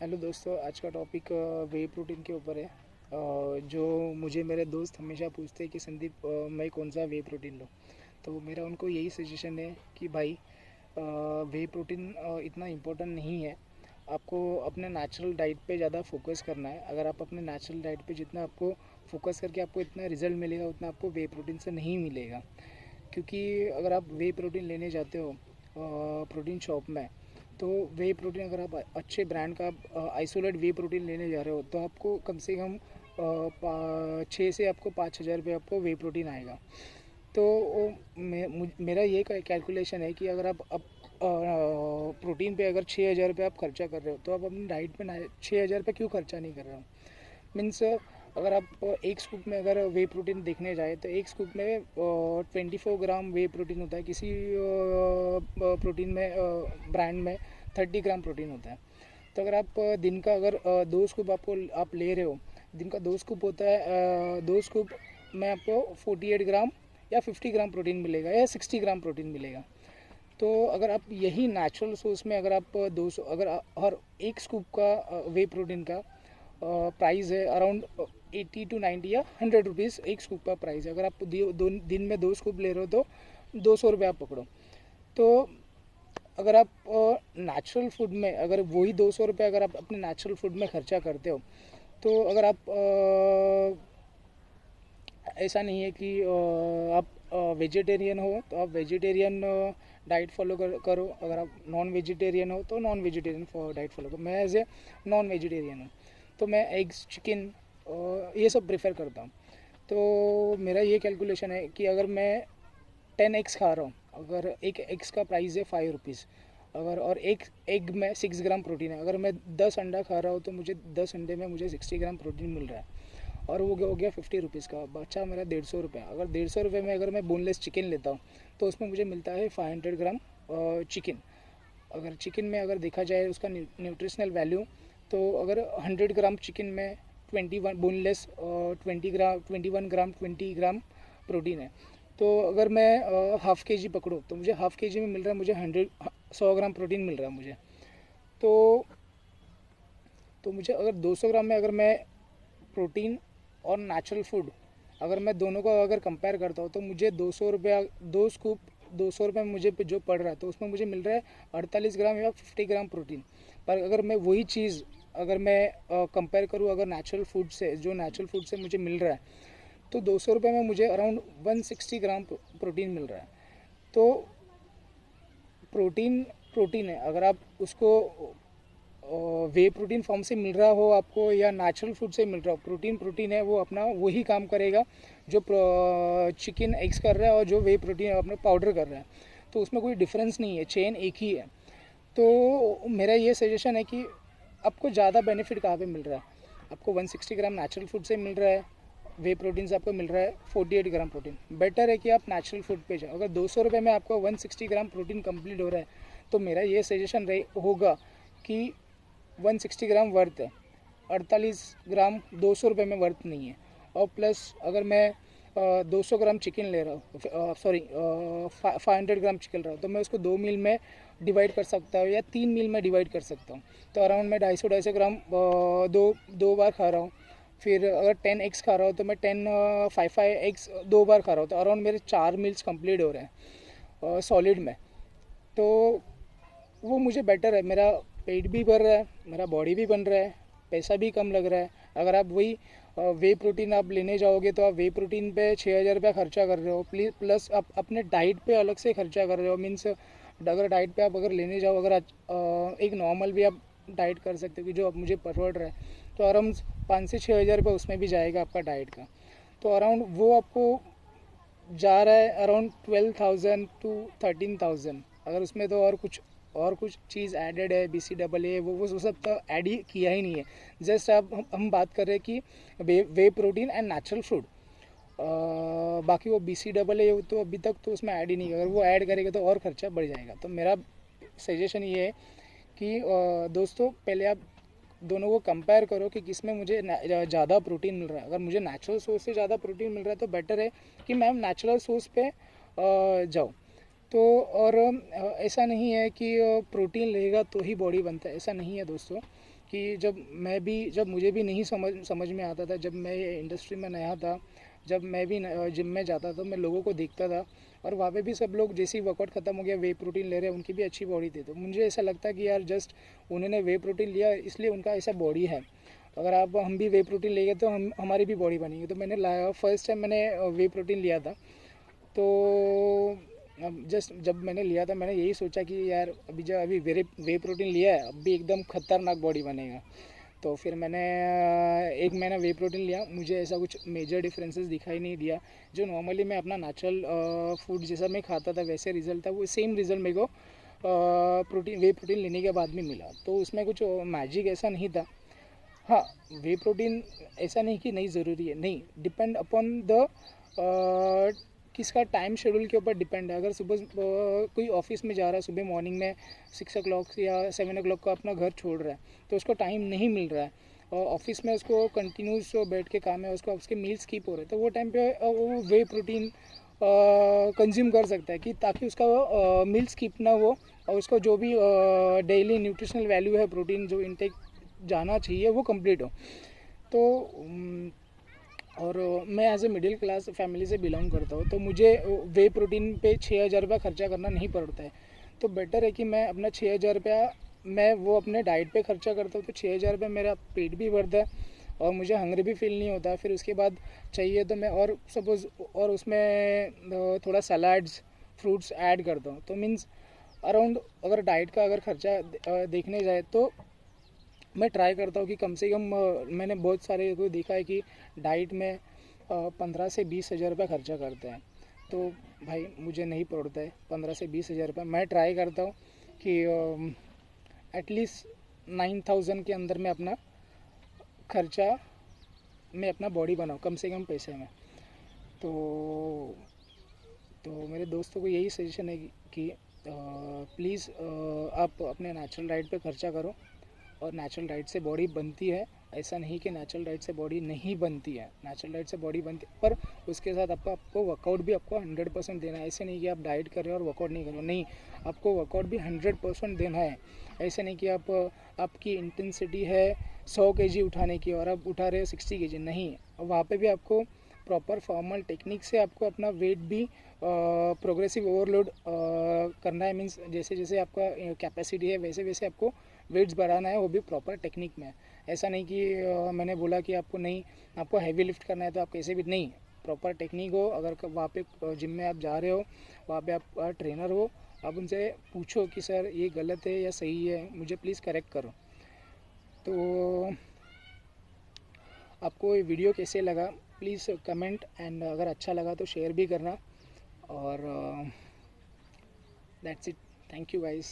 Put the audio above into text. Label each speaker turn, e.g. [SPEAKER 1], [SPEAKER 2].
[SPEAKER 1] Hello दोस्तों, आज का टॉपिक वे प्रोटीन के ऊपर है। जो मुझे मेरे दोस्त हमेशा पूछते हैं कि संदीप, मैं कौन सा वे प्रोटीन लूँ। तो मेरा उनको यही सजेशन है कि भाई, वे प्रोटीन इतना इम्पोर्टेंट नहीं है। आपको अपने नेचुरल डाइट पे ज़्यादा फोकस करना है। अगर आप अपने नेचुरल डाइट पे जितना आपको फोकस करके आपको इतना रिजल्ट मिलेगा, उतना आपको वे प्रोटीन से नहीं मिलेगा। क्योंकि अगर आप वे प्रोटीन लेने जाते हो प्रोटीन शॉप में, तो वे प्रोटीन अगर आप अच्छे ब्रांड का आइसोलेट वे प्रोटीन लेने जा रहे हो, तो आपको कम से कम 6 से आपको 5 हज़ार रुपये आपको वे प्रोटीन आएगा। तो मेरा ये कैलकुलेशन है कि अगर आप प्रोटीन पे अगर 6 हज़ार रुपये आप खर्चा कर रहे हो, तो आप अपनी डाइट पे 6 हज़ार रुपये क्यों खर्चा नहीं कर रहे हो। मीन्स अगर आप एक स्कूप में अगर वे प्रोटीन देखने जाए, तो एक स्कूप में 24 ग्राम वे प्रोटीन होता है। किसी प्रोटीन में ब्रांड में 30 ग्राम प्रोटीन होता है। तो अगर आप दिन का अगर 2 स्कूप आप ले रहे हो, दिन का 2 स्कूप होता है। 2 स्कूप में आपको 48 ग्राम या 50 ग्राम प्रोटीन मिलेगा या 60 ग्राम प्रोटीन मिलेगा। तो अगर आप यही नेचुरल सोर्स में अगर आप 200 अगर हर एक स्कूप का वे प्रोटीन का प्राइस है अराउंड 80 to 90 या 100 रुपीज़ एक स्कूप का प्राइस है। अगर आप दिन में 2 स्कूप ले रहे हो, तो 200 रुपये आप पकड़ो। तो अगर आप नेचुरल फूड में अगर वही 200 रुपये अगर आप अपने नेचुरल फूड में खर्चा करते हो, तो अगर आप ऐसा नहीं है कि आप वेजिटेरियन हो तो आप वेजिटेरियन डाइट फॉलो करो। अगर आप नॉन वेजिटेरियन हो तो नॉन वेजिटेरियन डाइट फॉलो करो। मैं एज ए नॉन वेजिटेरियन हूँ, तो मैं एग्स, चिकन ये सब प्रेफर करता हूँ। तो मेरा ये कैलकुलेशन है कि अगर मैं 10 एग्स खा रहा हूँ, अगर एक एग्स का प्राइस है 5 रुपीज़, अगर और एक एग में 6 ग्राम प्रोटीन है, अगर मैं 10 अंडा खा रहा हूँ, तो मुझे 10 अंडे में मुझे 60 ग्राम प्रोटीन मिल रहा है। और वो हो गया 50 रुपीज़ का, बचा मेरा 150 रुपये। अगर 150 रुपये में अगर मैं बोनलेस चिकन लेता हूँ, तो उसमें मुझे मिलता है 500 ग्राम चिकन। अगर चिकन में अगर देखा जाए उसका न्यूट्रिशनल वैल्यू, तो अगर 100 ग्राम चिकन में 21 बोनलेस 21 ग्राम 20 ग्राम प्रोटीन है। तो अगर मैं हाफ़ के जी पकड़ूँ, तो मुझे हाफ़ के जी में मिल रहा है, मुझे 100 ग्राम प्रोटीन मिल रहा है मुझे। तो मुझे अगर 200 ग्राम में अगर मैं प्रोटीन और नेचुरल फूड अगर मैं दोनों को अगर कंपेयर करता हूँ, तो मुझे 200 रुपया 2 स्कूप 200 रुपये में मुझे जो पड़ रहा है, तो उसमें मुझे मिल रहा है 48 ग्राम या 50 ग्राम प्रोटीन। पर अगर मैं वही चीज़ अगर मैं कंपेयर करूँ अगर नेचुरल फूड से, जो नेचुरल फूड से मुझे मिल रहा है, तो 200 रुपये में मुझे अराउंड 160 ग्राम प्रोटीन मिल रहा है। तो प्रोटीन प्रोटीन है। अगर आप उसको वे प्रोटीन फॉर्म से मिल रहा हो आपको या नेचुरल फूड से मिल रहा हो, प्रोटीन प्रोटीन है, वो अपना वही काम करेगा जो चिकन एग्स कर रहा है और जो वे प्रोटीन अपने पाउडर कर रहा है। तो उसमें कोई डिफरेंस नहीं है, चेन एक ही है। तो मेरा ये सजेशन है कि आपको ज़्यादा बेनिफिट कहाँ पे मिल रहा है। आपको 160 ग्राम नेचुरल फूड से मिल रहा है, वे प्रोटीन से आपको मिल रहा है 48 ग्राम प्रोटीन। बेटर है कि आप नेचुरल फूड पे जाओ। अगर 200 रुपये में आपको 160 ग्राम प्रोटीन कंप्लीट हो रहा है, तो मेरा ये सजेशन होगा कि 160 ग्राम वर्थ है। 48 ग्राम 200 रुपये में वर्थ नहीं है। और प्लस अगर मैं 200 ग्राम चिकन ले रहा हूँ, सॉरी 500 ग्राम चिकन रहा हूँ, तो मैं उसको 2 मील में डिवाइड कर सकता हूँ या 3 मील में डिवाइड कर सकता हूँ। तो अराउंड मैं 250 ग्राम दो बार खा रहा हूँ। फिर अगर 10 एग्स खा रहा हूँ, तो मैं 5 एग्स 2 बार खा रहा हूँ, तो अराउंड मेरे 4 मील्स कंप्लीट हो रहे हैं सॉलिड में। तो वो मुझे बेटर है, मेरा पेट भी भर रहा है, मेरा बॉडी भी बन रहा है, पैसा भी कम लग रहा है। अगर आप वही वे प्रोटीन आप लेने जाओगे, तो आप वे प्रोटीन पे 6 हज़ार रुपया खर्चा कर रहे हो, प्लस आप अपने डाइट पे अलग से खर्चा कर रहे हो। मीन्स अगर डाइट पे आप अगर लेने जाओ, अगर एक नॉर्मल भी आप डाइट कर सकते हो कि जो अब मुझे परवड़ रहा है, तो अराउंड 5 से 6 हज़ार रुपये उसमें भी जाएगा आपका डाइट का। तो अराउंड वो आपको जा रहा है अराउंड 12,000 to 13,000। अगर उसमें तो और कुछ चीज़ एडेड है, BCAA, वो सब तो ऐड ही किया ही नहीं है। जस्ट आप हम बात कर रहे हैं कि वे प्रोटीन एंड नेचुरल फूड। बाकी वो BCAA तो अभी तक तो उसमें ऐड ही नहीं किया। अगर वो ऐड करेगा तो और खर्चा बढ़ जाएगा। तो मेरा सजेशन ये है कि दोस्तों, पहले आप दोनों को कंपेयर करो कि किसमें मुझे ज़्यादा प्रोटीन मिल रहा है। अगर मुझे नेचुरल सोर्स से ज़्यादा प्रोटीन मिल रहा है, तो बेटर है कि मैं नेचुरल सोर्स पे जाऊँ। तो और ऐसा नहीं है कि प्रोटीन लेगा तो ही बॉडी बनता है, ऐसा नहीं है दोस्तों। कि जब मुझे भी नहीं समझ में आता था, जब मैं इंडस्ट्री में नया था, जब मैं भी जिम में जाता था, मैं लोगों को देखता था और वहाँ पे भी सब लोग जैसे ही वर्कआउट ख़त्म हो गया वे प्रोटीन ले रहे हैं, उनकी भी अच्छी बॉडी थी। तो मुझे ऐसा लगता कि यार जस्ट उन्होंने वे प्रोटीन लिया इसलिए उनका ऐसा बॉडी है। अगर हम भी वे प्रोटीन लेंगे तो हमारी भी बॉडी बनेगी। तो मैंने लाया, फर्स्ट टाइम मैंने वे प्रोटीन लिया था। तो जस्ट जब मैंने लिया था मैंने यही सोचा कि यार अभी वे प्रोटीन लिया है, अब भी एकदम खतरनाक बॉडी बनेगा। तो फिर मैंने एक महीना वे प्रोटीन लिया, मुझे ऐसा कुछ मेजर डिफरेंसेस दिखाई नहीं दिया। जो नॉर्मली मैं अपना नेचुरल फूड जैसा मैं खाता था वैसे रिजल्ट था, वो सेम रिजल्ट मेरे को वे प्रोटीन लेने के बाद में मिला। तो उसमें कुछ मैजिक ऐसा नहीं था। हाँ, वे प्रोटीन ऐसा नहीं कि नहीं ज़रूरी है, नहीं, डिपेंड अपॉन द किसका टाइम शेड्यूल के ऊपर डिपेंड है। अगर सुबह कोई ऑफिस में जा रहा है, सुबह मॉर्निंग में 6 o'clock या 7 o'clock को अपना घर छोड़ रहा है, तो उसको टाइम नहीं मिल रहा है और ऑफिस में उसको कंटिन्यूस बैठ के काम है, उसको उसके मील स्किप हो रहे हैं, तो वो टाइम पे वो वे प्रोटीन कंज्यूम कर सकता है कि ताकि उसका मील स्किप ना हो और उसको जो भी डेली न्यूट्रिशनल वैल्यू है, प्रोटीन जो इनटेक जाना चाहिए वो कंप्लीट हो। तो और मैं as a middle class family से बिलोंग करता हूँ, तो मुझे वे प्रोटीन पे 6,000 रुपया खर्चा करना नहीं पड़ता है। तो बेटर है कि मैं अपना 6,000 रुपया मैं वो अपने डाइट पे खर्चा करता हूँ, तो 6,000 रुपये मेरा पेट भी भरता है और मुझे हंग्री भी फील नहीं होता। फिर उसके बाद चाहिए तो मैं और सपोज़ और उसमें थोड़ा सलाड्स फ्रूट्स ऐड करता हूँ। तो मीन्स अराउंड अगर डाइट का अगर खर्चा देखने जाए तो मैं ट्राई करता हूँ कि कम से कम मैंने बहुत सारे को देखा है कि डाइट में 15 से 20 हज़ार रुपये खर्चा करते हैं। तो भाई मुझे नहीं पड़ता है 15 से 20 हज़ार रुपये। मैं ट्राई करता हूँ कि एटलीस्ट 9,000 के अंदर मैं अपना खर्चा मैं अपना बॉडी बनाऊँ कम से कम पैसे में। तो मेरे दोस्तों को यही सजेशन है कि प्लीज़ आप अपने नेचुरल डाइट पे खर्चा करो और नेचुरल डाइट से बॉडी बनती है। ऐसा नहीं कि नेचुरल डाइट से बॉडी नहीं बनती है, नेचुरल डाइट से बॉडी बनती है, पर उसके साथ आपको वर्कआउट भी आपको 100% देना है। ऐसे नहीं कि आप डाइट कर रहे हो और वर्कआउट नहीं कर रहे हो, नहीं, आपको वर्कआउट भी 100% देना है। ऐसे नहीं कि आपकी इंटेंसिटी है 100 kg उठाने की और आप उठा रहे हो 60 kg, नहीं, वहाँ पे भी आपको प्रॉपर फॉर्मल टेक्निक से आपको अपना वेट भी प्रोग्रेसिव ओवरलोड करना है। मीन्स जैसे जैसे आपका कैपेसिटी है वैसे वैसे आपको वेट्स बढ़ाना है, वो भी प्रॉपर टेक्निक में। ऐसा नहीं कि मैंने बोला कि आपको हैवी लिफ्ट करना है तो आप कैसे भी नहीं, प्रॉपर टेक्निक हो। अगर वहाँ पे जिम में आप जा रहे हो, वहाँ पे आप ट्रेनर हो, आप उनसे पूछो कि सर ये गलत है या सही है, मुझे प्लीज़ करेक्ट करो। तो आपको ये वीडियो कैसे लगा प्लीज़ कमेंट, एंड अगर अच्छा लगा तो शेयर भी करना। और that's it, thank you guys.